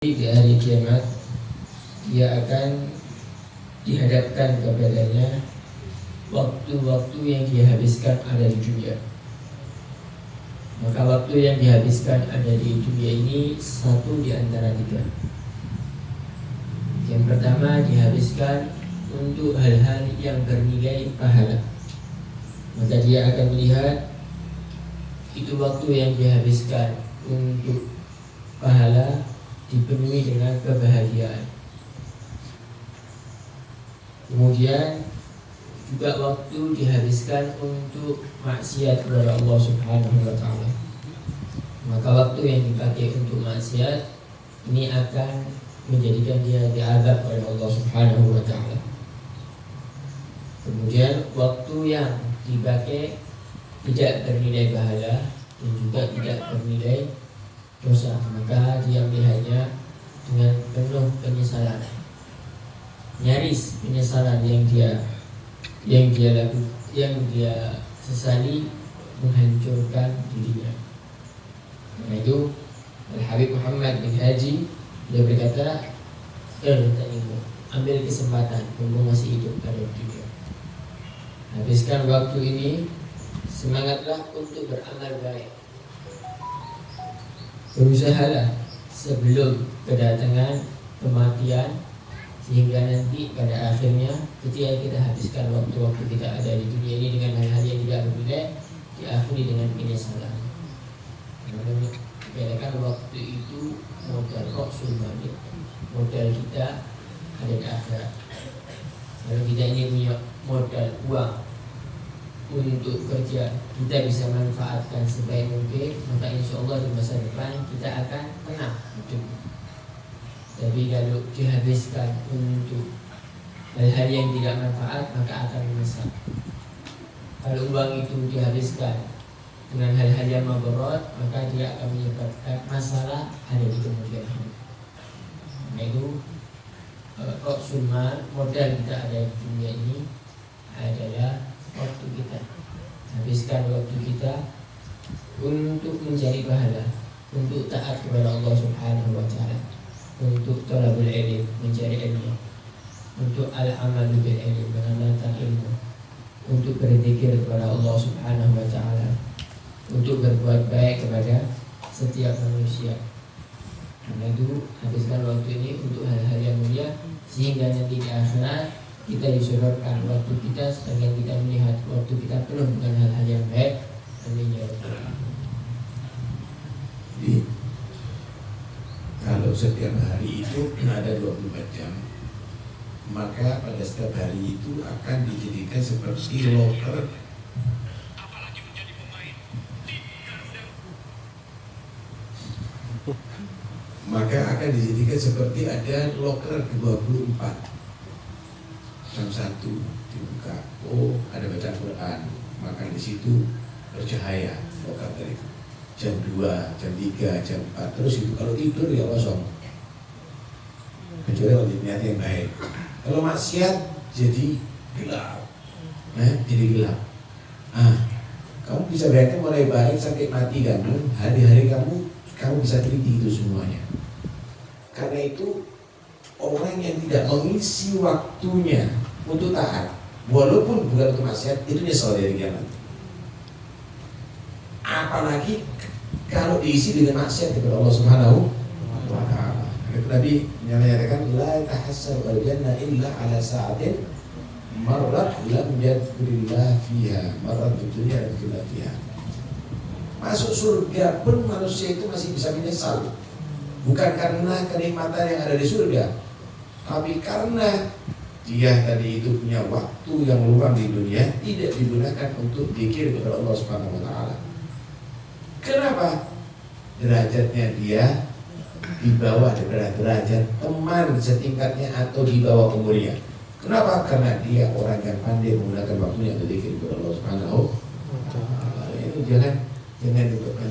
Di hari kiamat dia akan dihadapkan kepadanya waktu-waktu yang dihabiskan ada di dunia. Maka waktu yang dihabiskan ada di dunia ini satu di antara tiga. Yang pertama dihabiskan untuk hal-hal yang bernilai pahala. Maka dia akan melihat itu waktu yang dihabiskan untuk pahala dipenuhi dengan kebahagiaan. Kemudian juga waktu dihabiskan untuk maksiat kepada Allah Subhanahu wa taala. Maka waktu yang dipakai untuk maksiat ini akan menjadikan dia diazab oleh Allah Subhanahu wa taala. Kemudian waktu yang dipakai tidak bernilai pahala dan juga tidak bernilai dosa, maka dia melihatnya dengan penuh penyesalan, nyaris penyesalan yang dia lakukan, yang dia sesali menghancurkan dirinya. Karena itu Al-Habib Muhammad bin Haji dia berkata, ambil kesempatan mumpung masih hidup pada dunia, habiskan waktu ini, semangatlah untuk beramal baik. Berusahalah sebelum kedatangan kematian, sehingga nanti pada akhirnya ketika kita habiskan waktu-waktu kita ada di dunia ini dengan hal-hal yang tidak bernilai, diakhiri dengan penyesalan. Karena waktu itu modal Rasul Malik, modal kita ada di akhirat. Kalau kita ini punya modal uang untuk kerja, kita bisa manfaatkan sebaik mungkin, maka insya Allah di masa depan kita akan tenang hidup. Tapi kalau dihabiskan untuk hal-hal yang tidak manfaat, maka akan menyesal. Kalau uang itu dihabiskan dengan hal-hal yang mabarat, maka dia akan menyebabkan masalah ada di kemudian hari. Nah itu Rasul Mal, modal kita ada di dunia ini adalah waktu kita. Habiskan waktu kita untuk mencari pahala, untuk taat kepada Allah Subhanahu wa taala, untuk talabul ilm, mencari ilmu, untuk al-amalu bil ilm, mengamalkan ilmu, untuk berzikir kepada Allah Subhanahu wa taala, untuk berbuat baik kepada setiap manusia. Karena itu habiskan waktu ini untuk hal-hal yang mulia, sehingga nanti di akhirat kita disodorkan waktu kita, sedangkan kita melihat waktu kita penuh dengan hal-hal yang baik. Amin ya rabbal alamin. Jadi kalau setiap hari itu ada 24 jam, maka pada setiap hari itu akan dijadikan seperti loker. Maka akan dijadikan seperti ada loker 24. Jam 1 dibuka, oh ada baca Quran, maka di situ bercahaya loker dari itu. Jam 2, jam 3, jam 4, terus itu kalau tidur ya kosong. Kecuali kalau niat yang baik. Kalau maksiat jadi gelap, jadi gelap. Kamu bisa bayangkan mulai balik sampai mati kamu, hari-hari kamu bisa teliti itu semuanya. Karena itu orang yang tidak mengisi waktunya untuk taat, walaupun bukan untuk maksiat, itu nyesal dari kiamat. Apalagi kalau diisi dengan maksiat kepada Allah Subhanahu wa taala. Nabi menyatakan la tahassar al jannah illa ala sa'atin marrat lam yadhkurillah fiha, marrat fid dunya lam yadhkurillah fiha. Masuk surga pun manusia itu masih bisa menyesal. Bukan karena kenikmatan yang ada di surga, tapi karena dia tadi itu punya waktu yang luang di dunia, tidak digunakan untuk zikir kepada Allah Subhanahu wa taala. Kenapa? Derajatnya dia di bawah daripada derajat teman setingkatnya atau di bawah umurnya. Kenapa? Karena dia orang yang pandai menggunakan waktunya untuk zikir kepada Allah Subhanahu wa taala. Itu jangan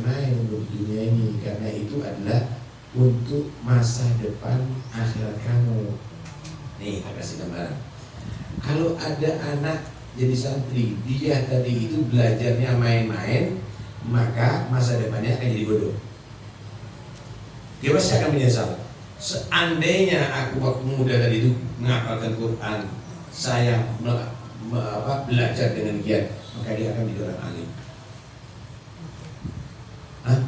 main untuk dunia ini, karena itu adalah untuk masa depan akhirat kamu. Nih, saya kasih gambaran. Kalau ada anak jadi santri, dia tadi itu belajarnya main-main, maka masa depannya akan jadi bodoh. Dia pasti akan menyesal. seandainya aku waktu muda tadi itu menghafalkan Quran, saya belajar dengan giat, maka dia akan menjadi orang alim.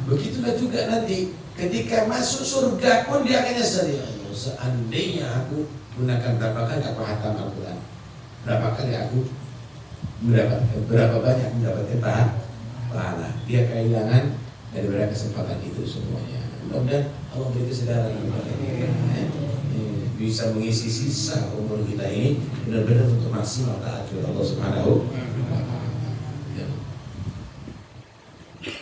Begitulah juga nanti ketika masuk surga pun dia akan nyesal, ya Allah, seandainya aku gunakan berapa kali aku hatam Al-Quran, berapa kali aku berapa banyak mendapatkan pahala. Dia kehilangan daripada kesempatan itu semuanya. Mudah-mudahan Allah beri kesadaran kepada kita, bisa mengisi sisa umur kita ini benar-benar untuk maksimal taat kepada Allah Subhanahu